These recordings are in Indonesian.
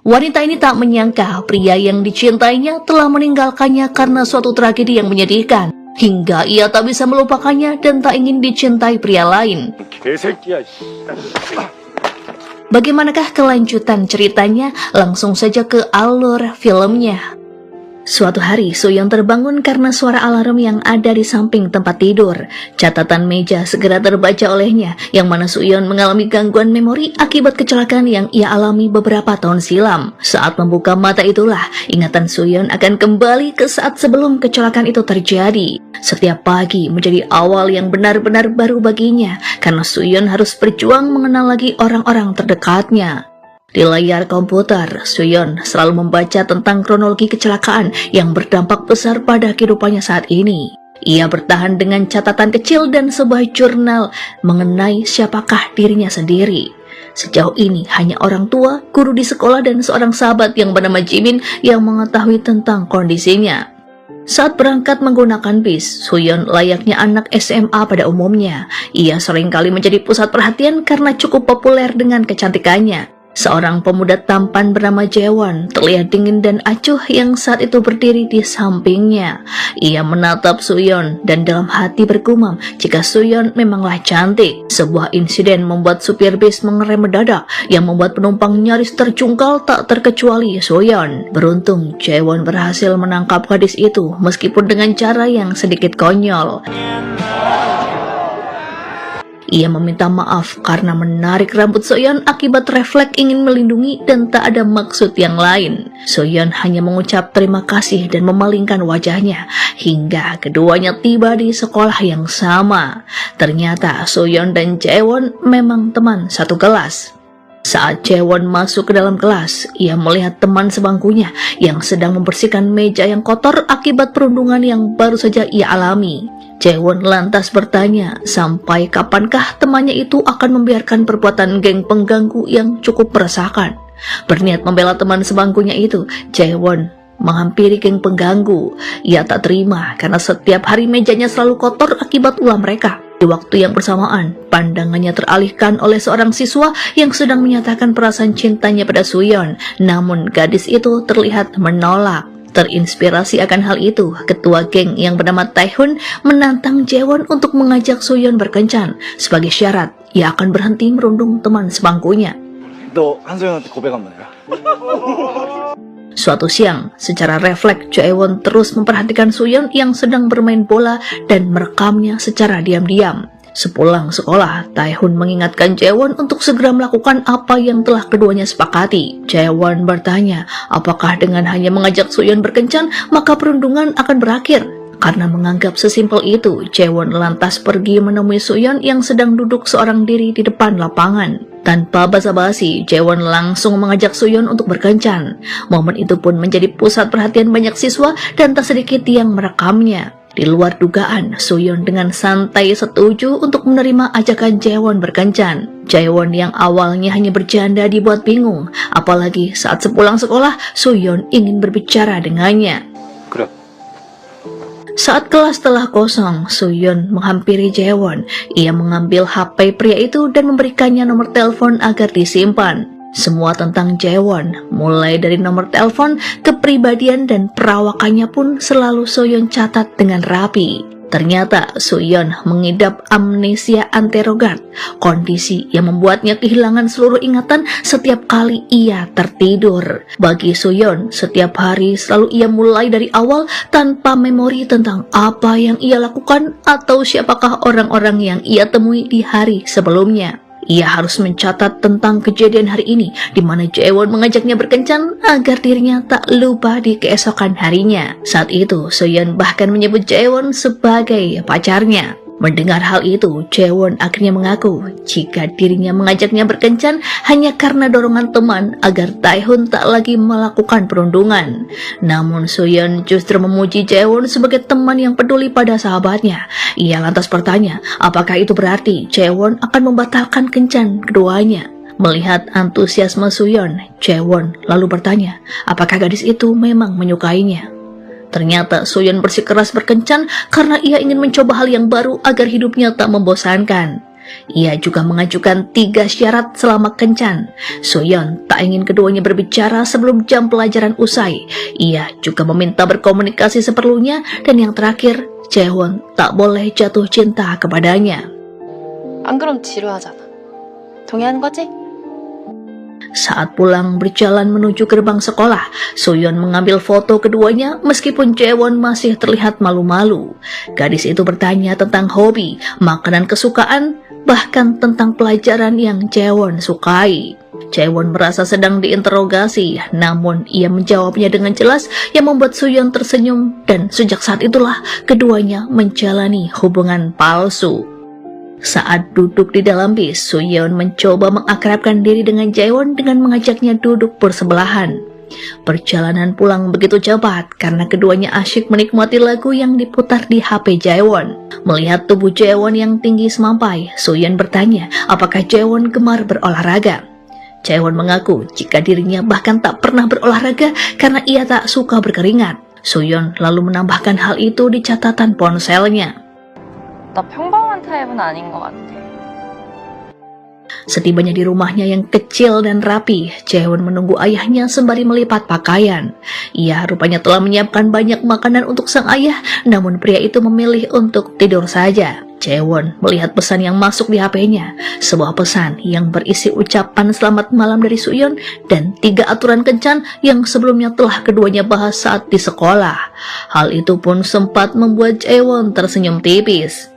Wanita ini tak menyangka pria yang dicintainya telah meninggalkannya karena suatu tragedi yang menyedihkan. Hingga ia tak bisa melupakannya dan tak ingin dicintai pria lain. Bagaimanakah kelanjutan ceritanya? Langsung saja ke alur filmnya. Suatu hari, Soyeon terbangun karena suara alarm yang ada di samping tempat tidur. Catatan meja segera terbaca olehnya, yang mana Soyeon mengalami gangguan memori akibat kecelakaan yang ia alami beberapa tahun silam. Saat membuka mata itulah, ingatan Soyeon akan kembali ke saat sebelum kecelakaan itu terjadi. Setiap pagi menjadi awal yang benar-benar baru baginya, karena Soyeon harus berjuang mengenal lagi orang-orang terdekatnya. Di layar komputer, Soyeon selalu membaca tentang kronologi kecelakaan yang berdampak besar pada kehidupannya saat ini. Ia bertahan dengan catatan kecil dan sebuah jurnal mengenai siapakah dirinya sendiri. Sejauh ini hanya orang tua, guru di sekolah, dan seorang sahabat yang bernama Jimin yang mengetahui tentang kondisinya. Saat berangkat menggunakan bis, Soyeon layaknya anak SMA pada umumnya. Ia seringkali menjadi pusat perhatian karena cukup populer dengan kecantikannya. Seorang pemuda tampan bernama Jaewon terlihat dingin dan acuh yang saat itu berdiri di sampingnya. Ia menatap Soyeon dan dalam hati bergumam jika Soyeon memanglah cantik. Sebuah insiden membuat supir bis mengerem mendadak yang membuat penumpang nyaris terjungkal tak terkecuali Soyeon. Beruntung Jaewon berhasil menangkap gadis itu meskipun dengan cara yang sedikit konyol. Ia meminta maaf karena menarik rambut Soyeon akibat refleks ingin melindungi dan tak ada maksud yang lain. Soyeon hanya mengucap terima kasih dan memalingkan wajahnya hingga keduanya tiba di sekolah yang sama. Ternyata Soyeon dan Jaewon memang teman satu kelas. Saat Jaewon masuk ke dalam kelas, ia melihat teman sebangkunya yang sedang membersihkan meja yang kotor akibat perundungan yang baru saja ia alami. Jaewon lantas bertanya, sampai kapankah temannya itu akan membiarkan perbuatan geng pengganggu yang cukup meresahkan. Berniat membela teman sebangkunya itu, Jaewon menghampiri geng pengganggu. Ia tak terima karena setiap hari mejanya selalu kotor akibat ulah mereka. Di waktu yang bersamaan, pandangannya teralihkan oleh seorang siswa yang sedang menyatakan perasaan cintanya pada Soyeon. Namun gadis itu terlihat menolak. Terinspirasi akan hal itu, ketua geng yang bernama Taehoon menantang Jaewon untuk mengajak Soyeon berkencan. Sebagai syarat, ia akan berhenti merundung teman sebangkunya. Suatu siang, secara refleks Jaewon terus memperhatikan Soyeon yang sedang bermain bola dan merekamnya secara diam-diam. Sepulang sekolah, Taehoon mengingatkan Jaewon untuk segera melakukan apa yang telah keduanya sepakati. Jaewon bertanya, apakah dengan hanya mengajak Soyeon berkencan, maka perundungan akan berakhir? Karena menganggap sesimpel itu, Jaewon lantas pergi menemui Soyeon yang sedang duduk seorang diri di depan lapangan. Tanpa basa-basi, Jaewon langsung mengajak Soyeon untuk berkencan. Momen itu pun menjadi pusat perhatian banyak siswa dan tak sedikit yang merekamnya. Di luar dugaan, Soyeon dengan santai setuju untuk menerima ajakan Jaewon berkencan. Jaewon yang awalnya hanya bercanda dibuat bingung, apalagi saat sepulang sekolah, Soyeon ingin berbicara dengannya. Saat kelas telah kosong, Soyeon menghampiri Jaewon. Ia mengambil HP pria itu dan memberikannya nomor telepon agar disimpan. Semua tentang Jaewon, mulai dari nomor telepon, kepribadian, dan perawakannya pun selalu Soyeon catat dengan rapi. Ternyata Soyeon mengidap amnesia anterogard, kondisi yang membuatnya kehilangan seluruh ingatan setiap kali ia tertidur. Bagi Soyeon, setiap hari selalu ia mulai dari awal tanpa memori tentang apa yang ia lakukan atau siapakah orang-orang yang ia temui di hari sebelumnya. Ia harus mencatat tentang kejadian hari ini, di mana Jaewon mengajaknya berkencan agar dirinya tak lupa di keesokan harinya. Saat itu, Soyeon bahkan menyebut Jaewon sebagai pacarnya. Mendengar hal itu, Jaewon akhirnya mengaku jika dirinya mengajaknya berkencan hanya karena dorongan teman agar Taehoon tak lagi melakukan perundungan. Namun Soyeon justru memuji Jaewon sebagai teman yang peduli pada sahabatnya. Ia lantas bertanya, apakah itu berarti Jaewon akan membatalkan kencan keduanya? Melihat antusiasme Soyeon, Jaewon lalu bertanya, apakah gadis itu memang menyukainya? Ternyata Soyeon bersikeras berkencan karena ia ingin mencoba hal yang baru agar hidupnya tak membosankan. Ia juga mengajukan 3 syarat selama kencan. Soyeon tak ingin keduanya berbicara sebelum jam pelajaran usai. Ia juga meminta berkomunikasi seperlunya, dan yang terakhir, Jaewon tak boleh jatuh cinta kepadanya. 안 그럼 지루하잖아. 동의하는 거지? Saat pulang berjalan menuju gerbang sekolah, Soyeon mengambil foto keduanya meskipun Jaewon masih terlihat malu-malu. Gadis itu bertanya tentang hobi, makanan kesukaan, bahkan tentang pelajaran yang Jaewon sukai. Jaewon merasa sedang diinterogasi, namun ia menjawabnya dengan jelas yang membuat Soyeon tersenyum, dan sejak saat itulah keduanya menjalani hubungan palsu. Saat duduk di dalam bis, Soyeon mencoba mengakrabkan diri dengan Jaewon dengan mengajaknya duduk bersebelahan. Perjalanan pulang begitu cepat karena keduanya asyik menikmati lagu yang diputar di HP Jaewon. Melihat tubuh Jaewon yang tinggi semampai, Soyeon bertanya apakah Jaewon gemar berolahraga. Jaewon mengaku jika dirinya bahkan tak pernah berolahraga karena ia tak suka berkeringat. Soyeon lalu menambahkan hal itu di catatan ponselnya. 나 평범한 타입은 아닌 것 같아. Setibanya di rumahnya yang kecil dan rapi, Jaewon menunggu ayahnya sembari melipat pakaian. Ia rupanya telah menyiapkan banyak makanan untuk sang ayah, namun pria itu memilih untuk tidur saja. Jaewon melihat pesan yang masuk di HP-nya, sebuah pesan yang berisi ucapan selamat malam dari Soyeon dan 3 aturan kencan yang sebelumnya telah keduanya bahas saat di sekolah. Hal itu pun sempat membuat Jaewon tersenyum tipis.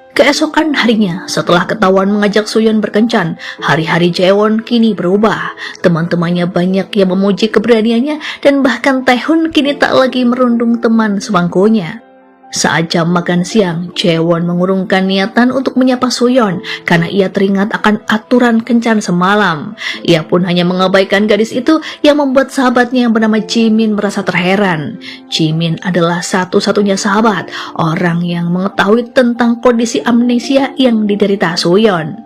Keesokan harinya, setelah ketahuan mengajak Soyeon berkencan, hari-hari Jaewon kini berubah. Teman-temannya banyak yang memuji keberaniannya, dan bahkan Taehoon kini tak lagi merundung teman sebangkunya. Saat jam makan siang, Jaewon mengurungkan niatan untuk menyapa Soyeon karena ia teringat akan aturan kencan semalam. Ia pun hanya mengabaikan gadis itu yang membuat sahabatnya yang bernama Jimin merasa terheran. Jimin adalah satu-satunya sahabat, orang yang mengetahui tentang kondisi amnesia yang diderita Soyeon.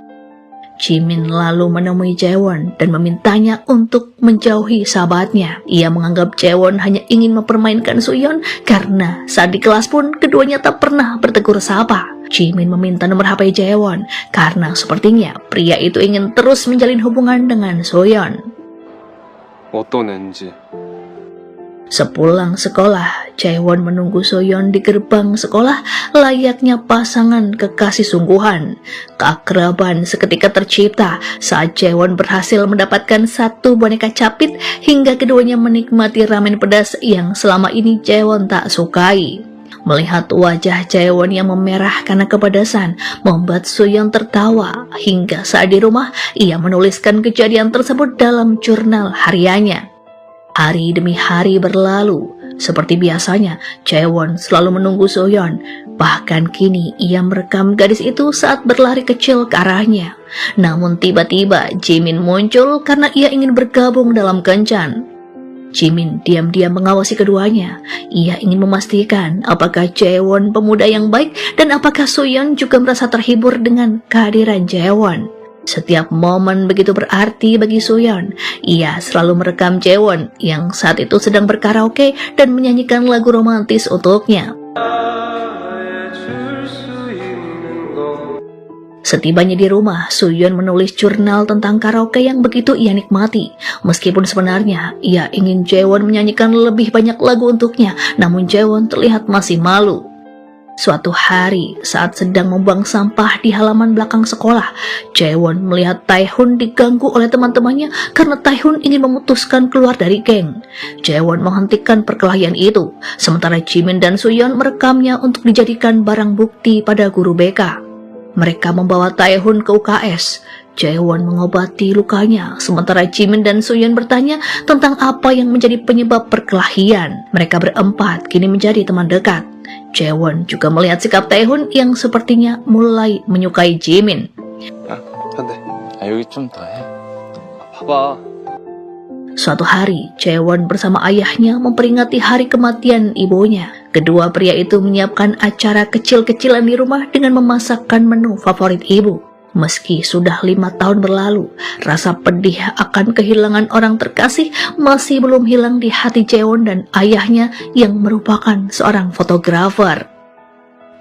Jimin lalu menemui Jaewon dan memintanya untuk menjauhi sahabatnya. Ia menganggap Jaewon hanya ingin mempermainkan Soyeon karena saat di kelas pun keduanya tak pernah bertegur sapa. Jimin meminta nomor HP Jaewon karena sepertinya pria itu ingin terus menjalin hubungan dengan Soyeon. 어떤 앤지? Sepulang sekolah, Jaewon menunggu Soyeon di gerbang sekolah layaknya pasangan kekasih sungguhan. Keakraban seketika tercipta saat Jaewon berhasil mendapatkan 1 boneka capit hingga keduanya menikmati ramen pedas yang selama ini Jaewon tak sukai. Melihat wajah Jaewon yang memerah karena kepedasan membuat Soyeon tertawa hingga saat di rumah ia menuliskan kejadian tersebut dalam jurnal hariannya. Hari demi hari berlalu. Seperti biasanya, Jaewon selalu menunggu Soyeon. Bahkan kini ia merekam gadis itu saat berlari kecil ke arahnya. Namun tiba-tiba Jimin muncul karena ia ingin bergabung dalam kencan. Jimin diam-diam mengawasi keduanya. Ia ingin memastikan apakah Jaewon pemuda yang baik dan apakah Soyeon juga merasa terhibur dengan kehadiran Jaewon. Setiap momen begitu berarti bagi Soyeon. Ia selalu merekam Jaewon yang saat itu sedang berkaraoke dan menyanyikan lagu romantis untuknya. Setibanya di rumah, Soyeon menulis jurnal tentang karaoke yang begitu ia nikmati. Meskipun sebenarnya ia ingin Jaewon menyanyikan lebih banyak lagu untuknya, namun Jaewon terlihat masih malu. Suatu hari, saat sedang membuang sampah di halaman belakang sekolah, Jaewon melihat Taehoon diganggu oleh teman-temannya karena Taehoon ingin memutuskan keluar dari geng. Jaewon menghentikan perkelahian itu, sementara Jimin dan Soyeon merekamnya untuk dijadikan barang bukti pada guru BK. Mereka membawa Taehoon ke UKS. Jaewon mengobati lukanya, sementara Jimin dan Soyeon bertanya tentang apa yang menjadi penyebab perkelahian. Mereka berempat kini menjadi teman dekat. Jaewon juga melihat sikap Taehoon yang sepertinya mulai menyukai Jimin. 야, 한대. 여기 좀 더 해. 봐봐. Suatu hari, Jaewon bersama ayahnya memperingati hari kematian ibunya. Kedua pria itu menyiapkan acara kecil-kecilan di rumah dengan memasakkan menu favorit ibu. Meski sudah 5 tahun berlalu, rasa pedih akan kehilangan orang terkasih masih belum hilang di hati Jaewon dan ayahnya yang merupakan seorang fotografer.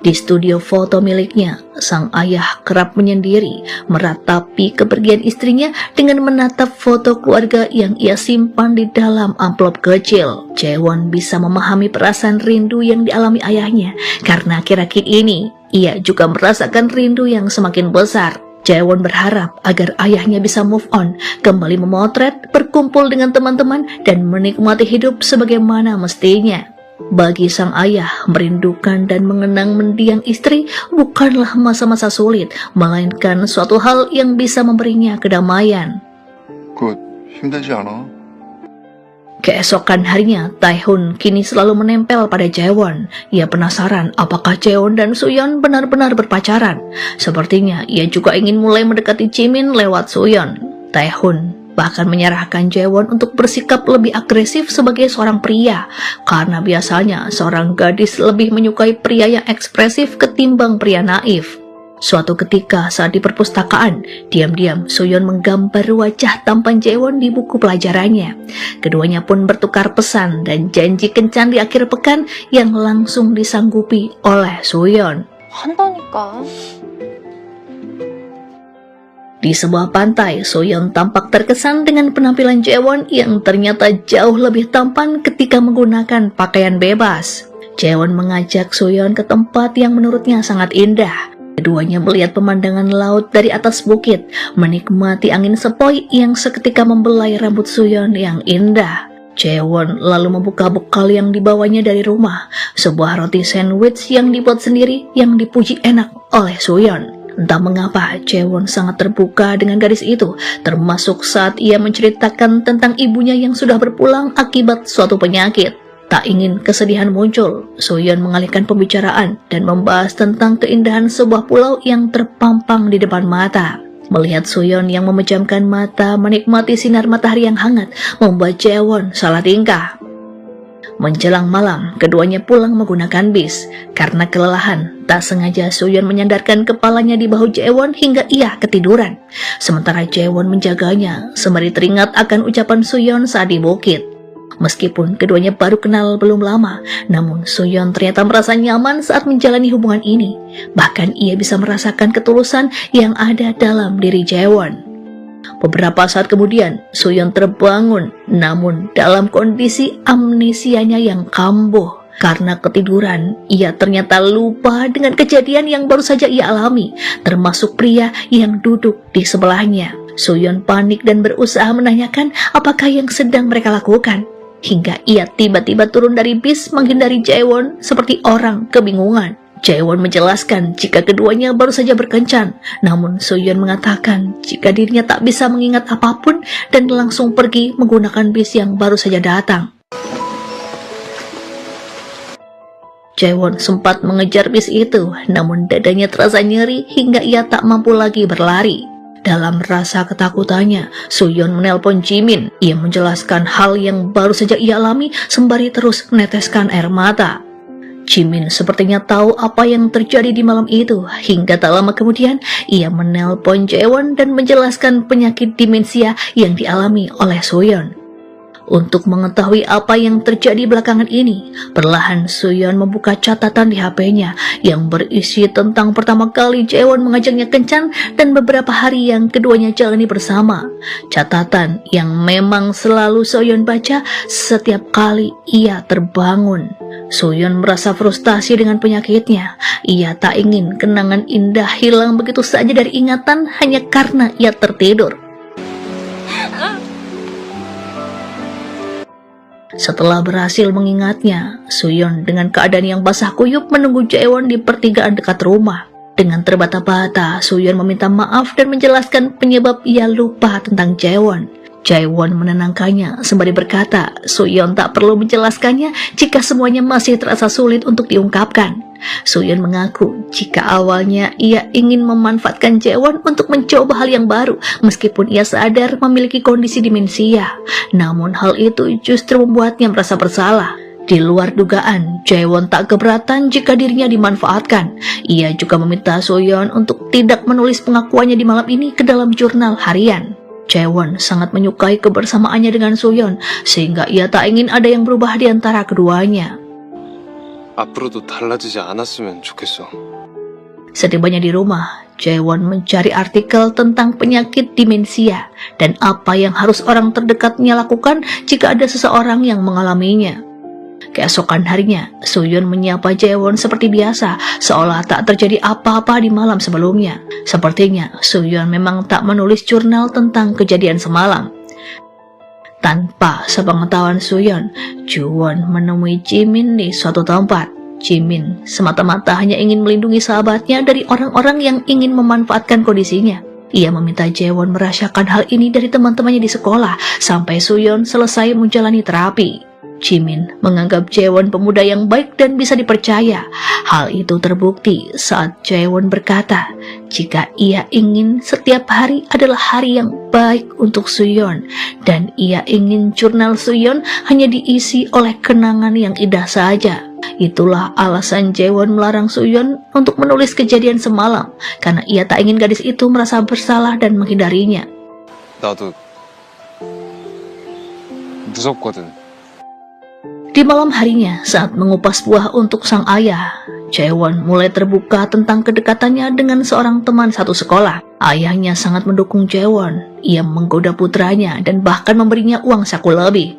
Di studio foto miliknya, sang ayah kerap menyendiri meratapi kepergian istrinya dengan menatap foto keluarga yang ia simpan di dalam amplop kecil. Jaewon bisa memahami perasaan rindu yang dialami ayahnya karena akhir-akhir ini ia juga merasakan rindu yang semakin besar. Jaewon berharap agar ayahnya bisa move on, kembali memotret, berkumpul dengan teman-teman, dan menikmati hidup sebagaimana mestinya. Bagi sang ayah, merindukan dan mengenang mendiang istri bukanlah masa-masa sulit, melainkan suatu hal yang bisa memberinya kedamaian. 그거 힘들지 않아? Keesokan harinya, Taehoon kini selalu menempel pada Jaewon. Ia penasaran apakah Jaewon dan Suyeon benar-benar berpacaran. Sepertinya ia juga ingin mulai mendekati Jimin lewat Suyeon. Taehoon bahkan menyerahkan Jaewon untuk bersikap lebih agresif sebagai seorang pria, karena biasanya seorang gadis lebih menyukai pria yang ekspresif ketimbang pria naif. Suatu ketika saat di perpustakaan, diam-diam Suyeon menggambar wajah tampan Jaewon di buku pelajarannya. Keduanya pun bertukar pesan dan janji kencan di akhir pekan yang langsung disanggupi oleh Suyeon. 한다니까. Di sebuah pantai, Suyeon tampak terkesan dengan penampilan Jaewon yang ternyata jauh lebih tampan ketika menggunakan pakaian bebas. Jaewon mengajak Suyeon ke tempat yang menurutnya sangat indah. Keduanya melihat pemandangan laut dari atas bukit, menikmati angin sepoi yang seketika membelai rambut Suyeon yang indah. Jaewon lalu membuka bekal yang dibawanya dari rumah, sebuah roti sandwich yang dibuat sendiri yang dipuji enak oleh Suyeon. Entah mengapa Jaewon sangat terbuka dengan gadis itu, termasuk saat ia menceritakan tentang ibunya yang sudah berpulang akibat suatu penyakit. Tak ingin kesedihan muncul, Suyeon mengalihkan pembicaraan dan membahas tentang keindahan sebuah pulau yang terpampang di depan mata. Melihat Suyeon yang memejamkan mata menikmati sinar matahari yang hangat, membuat Jaewon salah tingkah. Menjelang malam, keduanya pulang menggunakan bis. Karena kelelahan, tak sengaja Suyeon menyandarkan kepalanya di bahu Jaewon hingga ia ketiduran. Sementara Jaewon menjaganya, sembari teringat akan ucapan Suyeon saat di bukit. Meskipun keduanya baru kenal belum lama, namun Suyeon ternyata merasa nyaman saat menjalani hubungan ini. Bahkan ia bisa merasakan ketulusan yang ada dalam diri Jaewon. Beberapa saat kemudian, Suyeon terbangun, namun dalam kondisi amnesianya yang kambuh. Karena ketiduran, ia ternyata lupa dengan kejadian yang baru saja ia alami, termasuk pria yang duduk di sebelahnya. Suyeon panik dan berusaha menanyakan apakah yang sedang mereka lakukan. Hingga ia tiba-tiba turun dari bis menghindari Jaewon seperti orang kebingungan. Jaewon menjelaskan jika keduanya baru saja berkencan, namun Suyeon mengatakan jika dirinya tak bisa mengingat apapun dan langsung pergi menggunakan bis yang baru saja datang. Jaewon sempat mengejar bis itu, namun dadanya terasa nyeri hingga ia tak mampu lagi berlari. Dalam rasa ketakutannya, Suyeon menelpon Jimin. Ia menjelaskan hal yang baru saja ia alami sembari terus meneteskan air mata. Jimin sepertinya tahu apa yang terjadi di malam itu, hingga tak lama kemudian ia menelpon Jaewon dan menjelaskan penyakit demensia yang dialami oleh Suyeon. Untuk mengetahui apa yang terjadi belakangan ini, perlahan Suyeon membuka catatan di HP-nya yang berisi tentang pertama kali Jaewon mengajaknya kencan dan beberapa hari yang keduanya jalani bersama. Catatan yang memang selalu Suyeon baca setiap kali ia terbangun. Suyeon merasa frustasi dengan penyakitnya. Ia tak ingin kenangan indah hilang begitu saja dari ingatan hanya karena ia tertidur. Setelah berhasil mengingatnya, Suyeon dengan keadaan yang basah kuyup menunggu Jaewon di pertigaan dekat rumah. Dengan terbata-bata, Suyeon meminta maaf dan menjelaskan penyebab ia lupa tentang Jaewon. Jaewon menenangkannya sembari berkata, Suyeon tak perlu menjelaskannya jika semuanya masih terasa sulit untuk diungkapkan. Suyeon mengaku jika awalnya ia ingin memanfaatkan Jaewon untuk mencoba hal yang baru, meskipun ia sadar memiliki kondisi demensia. Namun hal itu justru membuatnya merasa bersalah. Di luar dugaan, Jaewon tak keberatan jika dirinya dimanfaatkan. Ia juga meminta Suyeon untuk tidak menulis pengakuannya di malam ini ke dalam jurnal harian. Jaewon sangat menyukai kebersamaannya dengan Suyeon, sehingga ia tak ingin ada yang berubah di antara keduanya. 앞으로도 달라지지 않았으면 좋겠어. Setibanya di rumah, Jaewon mencari artikel tentang penyakit demensia dan apa yang harus orang terdekatnya lakukan jika ada seseorang yang mengalaminya. Keesokan harinya, Soo-yeon menyapa Jaewon seperti biasa, seolah tak terjadi apa-apa di malam sebelumnya. Sepertinya, Soo-yeon memang tak menulis jurnal tentang kejadian semalam. Tanpa sepengetahuan Soo-yeon, Joo-won menemui Jimin di suatu tempat. Jimin semata-mata hanya ingin melindungi sahabatnya dari orang-orang yang ingin memanfaatkan kondisinya. Ia meminta Jaewon merahasiakan hal ini dari teman-temannya di sekolah sampai Soo-yeon selesai menjalani terapi. Jimin menganggap Jaewon pemuda yang baik dan bisa dipercaya. Hal itu terbukti saat Jaewon berkata, jika ia ingin setiap hari adalah hari yang baik untuk Soo-yeon, dan ia ingin jurnal Soo-yeon hanya diisi oleh kenangan yang indah saja. Itulah alasan Jaewon melarang Soo-yeon untuk menulis kejadian semalam, karena ia tak ingin gadis itu merasa bersalah dan menghindarinya. 나도 무섭거든. Di malam harinya, saat mengupas buah untuk sang ayah, Jaewon mulai terbuka tentang kedekatannya dengan seorang teman satu sekolah. Ayahnya sangat mendukung Jaewon. Ia menggoda putranya dan bahkan memberinya uang saku lebih.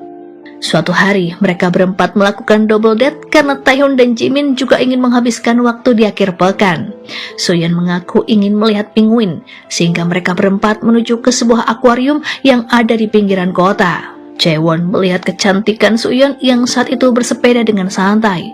Suatu hari, mereka berempat melakukan double date karena Taehyun dan Jimin juga ingin menghabiskan waktu di akhir pekan. Soo-yeon mengaku ingin melihat penguin, sehingga mereka berempat menuju ke sebuah akuarium yang ada di pinggiran kota. Jaewon melihat kecantikan Soo-yeon yang saat itu bersepeda dengan santai.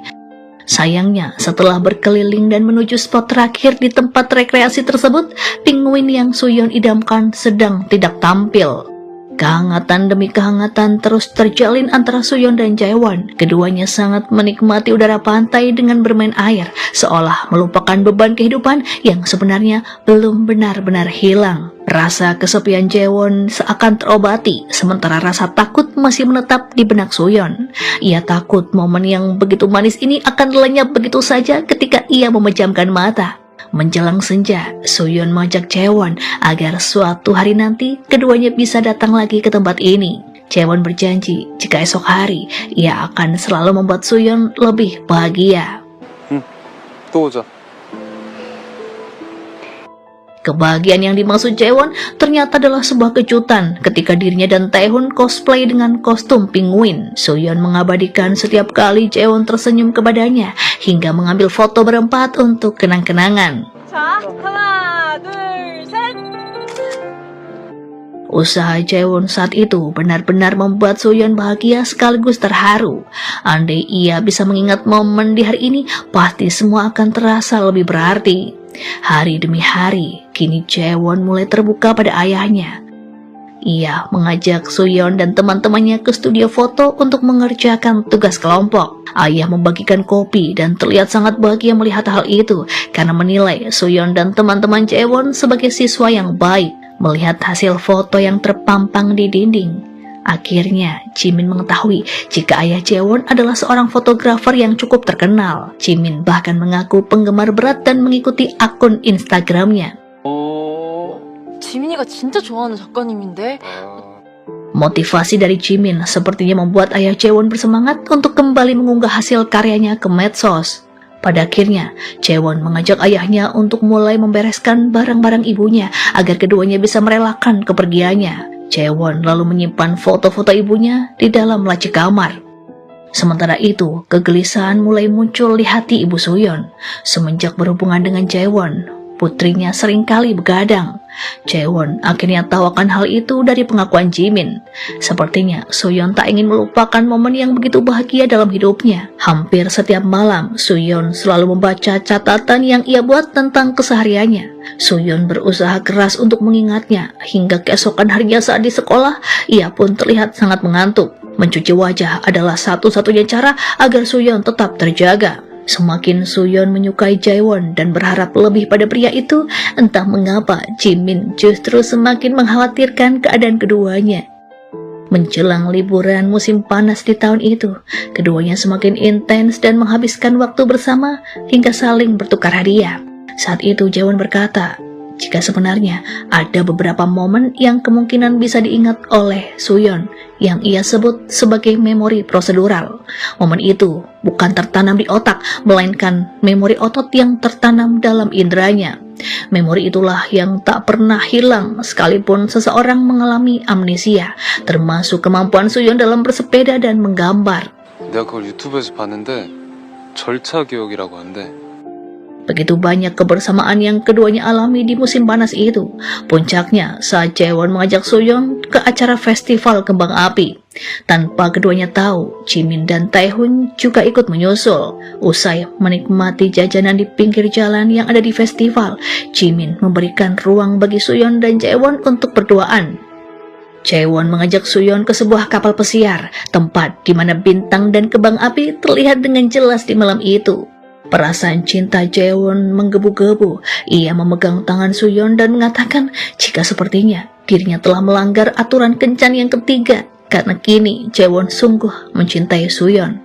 Sayangnya, setelah berkeliling dan menuju spot terakhir di tempat rekreasi tersebut, penguin yang Soo-yeon idamkan sedang tidak tampil. Kehangatan demi kehangatan terus terjalin antara Soo-yeon dan Jaewon. Keduanya sangat menikmati udara pantai dengan bermain air, seolah melupakan beban kehidupan yang sebenarnya belum benar-benar hilang. Rasa kesepian Jaewon seakan terobati, sementara rasa takut masih menetap di benak Soo-yeon. Ia takut momen yang begitu manis ini akan lenyap begitu saja ketika ia memejamkan mata. Menjelang senja, Soo-yeon mengajak Jaewon agar suatu hari nanti keduanya bisa datang lagi ke tempat ini. Jaewon berjanji jika esok hari ia akan selalu membuat Soo-yeon lebih bahagia. 또 오자. Kebahagiaan yang dimaksud Jaewon ternyata adalah sebuah kejutan ketika dirinya dan Taehyun cosplay dengan kostum penguin. Soo-yeon mengabadikan setiap kali Jaewon tersenyum kepadanya hingga mengambil foto berempat untuk kenang-kenangan. 자, 하나, 둘, 셋. Usaha Jaewon saat itu benar-benar membuat Soo-yeon bahagia sekaligus terharu. Andai ia bisa mengingat momen di hari ini, pasti semua akan terasa lebih berarti. Hari demi hari, kini Jaewon mulai terbuka pada ayahnya. Ia mengajak Soo-yeon dan teman-temannya ke studio foto untuk mengerjakan tugas kelompok. Ayah membagikan kopi dan terlihat sangat bahagia melihat hal itu karena menilai Soo-yeon dan teman-teman Jaewon sebagai siswa yang baik. Melihat hasil foto yang terpampang di dinding, akhirnya Jimin mengetahui jika ayah Jaewon adalah seorang fotografer yang cukup terkenal. Jimin bahkan mengaku penggemar berat dan mengikuti akun Instagramnya. 지민이가 진짜 좋아하는 작가님인데. Motivasi dari Jimin sepertinya membuat ayah Jaewon bersemangat untuk kembali mengunggah hasil karyanya ke medsos. Pada akhirnya, Jaewon mengajak ayahnya untuk mulai membereskan barang-barang ibunya agar keduanya bisa merelakan kepergiannya. Jaewon lalu menyimpan foto-foto ibunya di dalam laci kamar. Sementara itu, kegelisahan mulai muncul di hati ibu Soo-yeon. Semenjak berhubungan dengan Jaewon, putrinya seringkali begadang. Jaewon akhirnya tahu akan hal itu dari pengakuan Jimin. Sepertinya Soo-yeon tak ingin melupakan momen yang begitu bahagia dalam hidupnya. Hampir setiap malam, Soo-yeon selalu membaca catatan yang ia buat tentang kesehariannya. Soo-yeon berusaha keras untuk mengingatnya, hingga keesokan harinya saat di sekolah, ia pun terlihat sangat mengantuk. Mencuci wajah adalah satu-satunya cara agar Soo-yeon tetap terjaga. Semakin Soo-yeon menyukai Jaewon dan berharap lebih pada pria itu, entah mengapa Jimin justru semakin mengkhawatirkan keadaan keduanya. Menjelang liburan musim panas di tahun itu, keduanya semakin intens dan menghabiskan waktu bersama hingga saling bertukar hadiah. Saat itu Jaewon berkata, jika sebenarnya ada beberapa momen yang kemungkinan bisa diingat oleh Suyeon yang ia sebut sebagai memori prosedural. Momen itu bukan tertanam di otak, melainkan memori otot yang tertanam dalam inderanya. Memori itulah yang tak pernah hilang sekalipun seseorang mengalami amnesia, termasuk kemampuan Suyeon dalam bersepeda dan menggambar. 내가 그걸 유튜브에서 봤는데 절차 기억이라고 한대. Begitu banyak kebersamaan yang keduanya alami di musim panas itu. Puncaknya saat Jaewon mengajak Suyeon ke acara festival kembang api. Tanpa keduanya tahu, Jimin dan Taehoon juga ikut menyusul. Usai menikmati jajanan di pinggir jalan yang ada di festival, Jimin memberikan ruang bagi Suyeon dan Jaewon untuk berduaan. Jaewon mengajak Suyeon ke sebuah kapal pesiar, tempat di mana bintang dan kembang api terlihat dengan jelas di malam itu. Perasaan cinta Jaewon menggebu-gebu. Ia memegang tangan Suyeon dan mengatakan jika sepertinya dirinya telah melanggar aturan kencan yang ketiga, karena kini Jaewon sungguh mencintai Suyeon.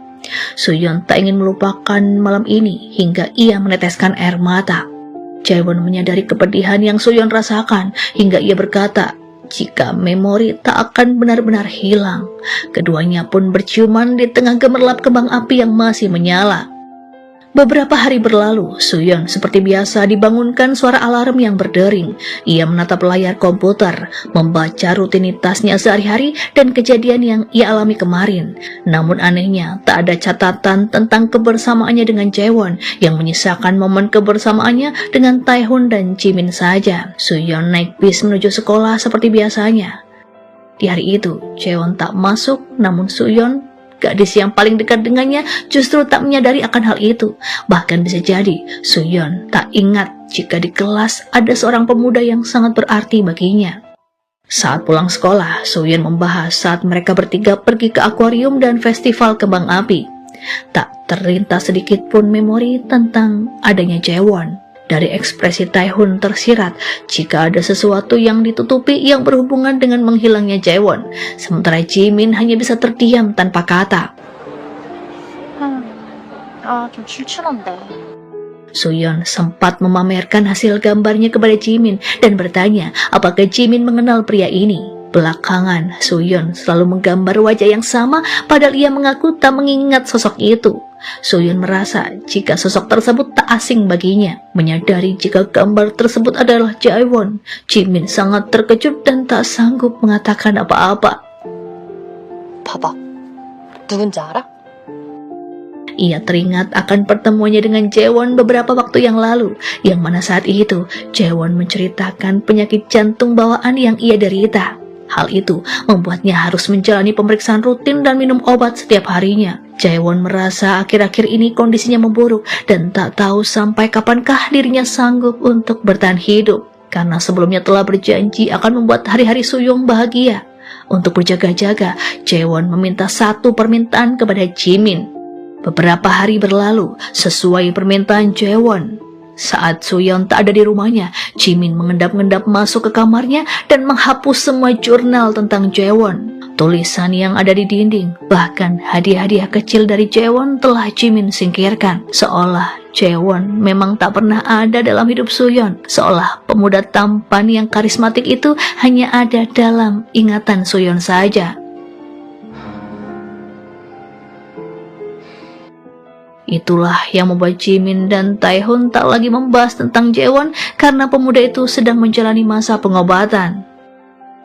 Suyeon tak ingin melupakan malam ini hingga ia meneteskan air mata. Jaewon menyadari kepedihan yang Suyeon rasakan hingga ia berkata jika memori tak akan benar-benar hilang. Keduanya pun berciuman di tengah gemerlap kembang api yang masih menyala. Beberapa hari berlalu, Suyeon seperti biasa dibangunkan suara alarm yang berdering. Ia menatap layar komputer, membaca rutinitasnya sehari-hari dan kejadian yang ia alami kemarin. Namun anehnya, tak ada catatan tentang kebersamaannya dengan Jaewon, yang menyisakan momen kebersamaannya dengan Taehoon dan Jimin saja. Suyeon naik bis menuju sekolah seperti biasanya. Di hari itu, Jaewon tak masuk, namun Suyeon, gadis yang paling dekat dengannya, justru tak menyadari akan hal itu. Bahkan bisa jadi Suyeon tak ingat jika di kelas ada seorang pemuda yang sangat berarti baginya. Saat pulang sekolah, Suyeon membahas saat mereka bertiga pergi ke akuarium dan festival kembang api. Tak terlintas sedikit pun memori tentang adanya Jaewon. Dari ekspresi Taehoon tersirat jika ada sesuatu yang ditutupi yang berhubungan dengan menghilangnya Jaewon, sementara Jimin hanya bisa terdiam tanpa kata. 좀 출출한데. Suyeon sempat memamerkan hasil gambarnya kepada Jimin dan bertanya apakah Jimin mengenal pria ini. Belakangan, Suyeon selalu menggambar wajah yang sama padahal ia mengaku tak mengingat sosok itu. Suyeon merasa jika sosok tersebut tak asing baginya. Menyadari jika gambar tersebut adalah Jaewon, Jimin sangat terkejut dan tak sanggup mengatakan apa-apa. 봐봐. 누군지 알아? Ia teringat akan pertemuannya dengan Jaewon beberapa waktu yang lalu, yang mana saat itu Jaewon menceritakan penyakit jantung bawaan yang ia derita. Hal itu membuatnya harus menjalani pemeriksaan rutin dan minum obat setiap harinya. Jaewon merasa akhir-akhir ini kondisinya memburuk dan tak tahu sampai kapankah dirinya sanggup untuk bertahan hidup. Karena sebelumnya telah berjanji akan membuat hari-hari Suyeon bahagia. Untuk berjaga-jaga, Jaewon meminta satu permintaan kepada Jimin. Beberapa hari berlalu sesuai permintaan Jaewon. Saat Suyeon tak ada di rumahnya, Jimin mengendap-endap masuk ke kamarnya dan menghapus semua jurnal tentang Jaewon. Tulisan yang ada di dinding, bahkan hadiah-hadiah kecil dari Jaewon telah Jimin singkirkan. Seolah Jaewon memang tak pernah ada dalam hidup Suyeon. Seolah pemuda tampan yang karismatik itu hanya ada dalam ingatan Suyeon saja. Itulah yang membuat Jimin dan Taehoon tak lagi membahas tentang Jaewon karena pemuda itu sedang menjalani masa pengobatan.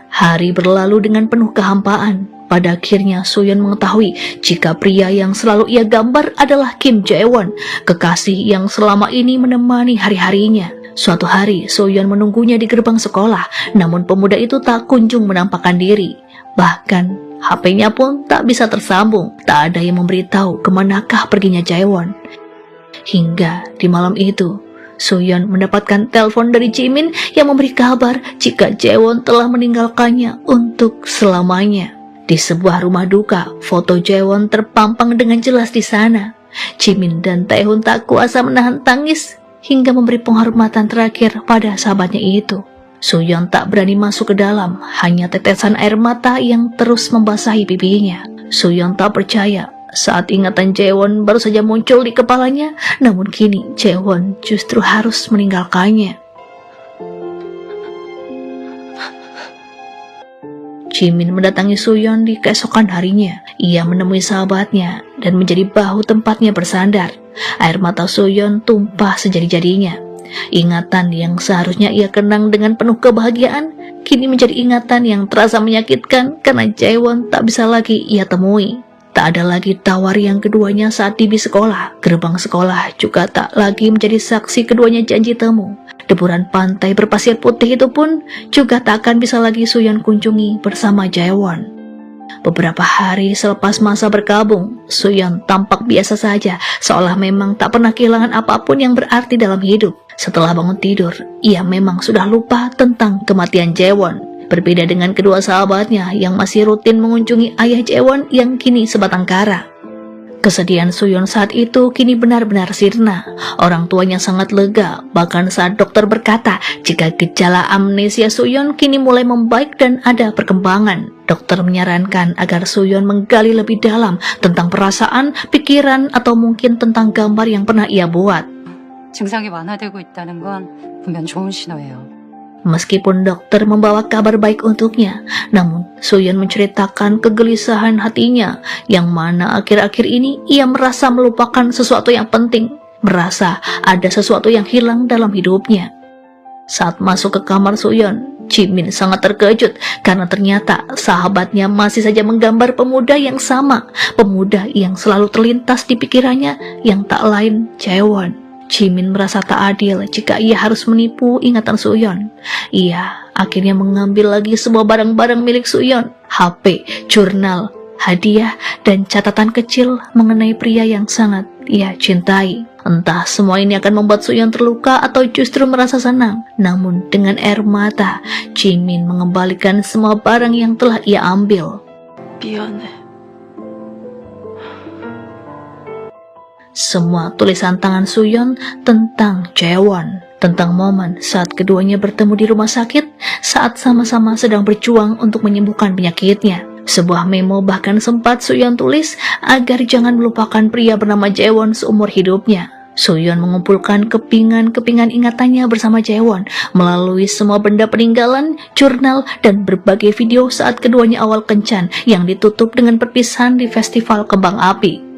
Hari berlalu dengan penuh kehampaan. Pada akhirnya Suyeon mengetahui jika pria yang selalu ia gambar adalah Kim Jaewon, kekasih yang selama ini menemani hari-harinya. Suatu hari Suyeon menunggunya di gerbang sekolah, namun pemuda itu tak kunjung menampakkan diri. Bahkan HP-nya pun tak bisa tersambung. Tak ada yang memberitahu kemanakah perginya Jaewon. Hingga di malam itu, Suyeon mendapatkan telepon dari Jimin yang memberi kabar jika Jaewon telah meninggalkannya untuk selamanya. Di sebuah rumah duka, foto Jaewon terpampang dengan jelas di sana. Jimin dan Taehoon tak kuasa menahan tangis hingga memberi penghormatan terakhir pada sahabatnya itu. Suyeon tak berani masuk ke dalam, hanya tetesan air mata yang terus membasahi pipinya. Suyeon tak percaya saat ingatan Jaewon baru saja muncul di kepalanya, namun kini Jaewon justru harus meninggalkannya. Jimin mendatangi Suyeon di keesokan harinya. Ia menemui sahabatnya dan menjadi bahu tempatnya bersandar. Air mata Suyeon tumpah sejadi-jadinya. Ingatan yang seharusnya ia kenang dengan penuh kebahagiaan, kini menjadi ingatan yang terasa menyakitkan karena Jaewon tak bisa lagi ia temui. Tak ada lagi tawar yang keduanya saat di bis sekolah. Gerbang sekolah juga tak lagi menjadi saksi keduanya janji temu. Deburan pantai berpasir putih itu pun juga tak akan bisa lagi Suyeon kunjungi bersama Jaewon. Beberapa hari selepas masa berkabung, Suyeon tampak biasa saja, seolah memang tak pernah kehilangan apapun yang berarti dalam hidup. Setelah bangun tidur, ia memang sudah lupa tentang kematian Jaewon. Berbeda dengan kedua sahabatnya yang masih rutin mengunjungi ayah Jaewon yang kini sebatang kara. Kesedihan Suyeon saat itu kini benar-benar sirna. Orang tuanya sangat lega, bahkan saat dokter berkata jika gejala amnesia Suyeon kini mulai membaik dan ada perkembangan. Dokter menyarankan agar Suyeon menggali lebih dalam tentang perasaan, pikiran, atau mungkin tentang gambar yang pernah ia buat. 증상이 완화되고 있다는 건 분명 좋은 신호예요. Meskipun dokter membawa kabar baik untuknya, namun Suyeon menceritakan kegelisahan hatinya yang mana akhir-akhir ini ia merasa melupakan sesuatu yang penting, merasa ada sesuatu yang hilang dalam hidupnya. Saat masuk ke kamar Suyeon, Jimin sangat terkejut karena ternyata sahabatnya masih saja menggambar pemuda yang sama, pemuda yang selalu terlintas di pikirannya yang tak lain Jaewon. Jimin merasa tak adil jika ia harus menipu ingatan Suyeon. Ia akhirnya mengambil lagi semua barang-barang milik Suyeon, HP, jurnal, hadiah, dan catatan kecil mengenai pria yang sangat ia cintai. Entah semua ini akan membuat Suyeon terluka atau justru merasa senang. Namun dengan air mata, Jimin mengembalikan semua barang yang telah ia ambil. 미안해. Semua tulisan tangan Suyeon tentang Jaewon, tentang momen saat keduanya bertemu di rumah sakit saat sama-sama sedang berjuang untuk menyembuhkan penyakitnya. Sebuah memo bahkan sempat Suyeon tulis agar jangan melupakan pria bernama Jaewon seumur hidupnya. Suyeon mengumpulkan kepingan-kepingan ingatannya bersama Jaewon melalui semua benda peninggalan, jurnal, dan berbagai video saat keduanya awal kencan yang ditutup dengan perpisahan di festival kembang api.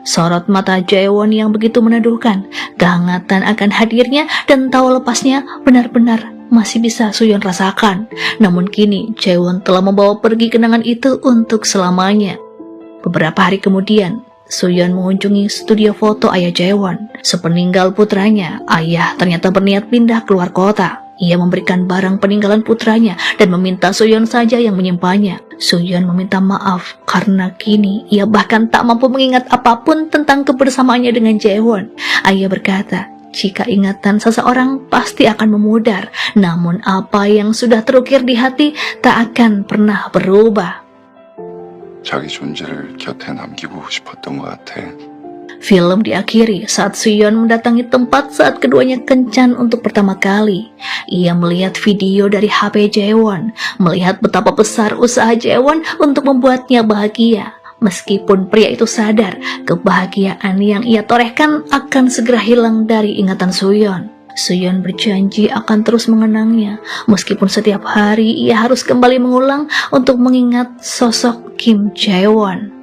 Sorot mata Jaewon yang begitu meneduhkan, kehangatan akan hadirnya dan tawa lepasnya benar-benar masih bisa Suyeon rasakan. Namun kini Jaewon telah membawa pergi kenangan itu untuk selamanya. Beberapa hari kemudian, Suyeon mengunjungi studio foto ayah Jaewon. Sepeninggal putranya, ayah ternyata berniat pindah keluar kota. Ia memberikan barang peninggalan putranya dan meminta Suyeon saja yang menyimpannya. Suyeon meminta maaf karena kini ia bahkan tak mampu mengingat apapun tentang kebersamaannya dengan Jaewon. Ayah berkata, jika ingatan seseorang pasti akan memudar, namun apa yang sudah terukir di hati tak akan pernah berubah. 자기 존재를 곁에 남기고 싶었던 것 같아. Film diakhiri saat Suyeon mendatangi tempat saat keduanya kencan untuk pertama kali. Ia melihat video dari HP Jaewon, melihat betapa besar usaha Jaewon untuk membuatnya bahagia. Meskipun pria itu sadar, kebahagiaan yang ia torehkan akan segera hilang dari ingatan Suyeon. Suyeon berjanji akan terus mengenangnya, meskipun setiap hari ia harus kembali mengulang untuk mengingat sosok Kim Jaewon.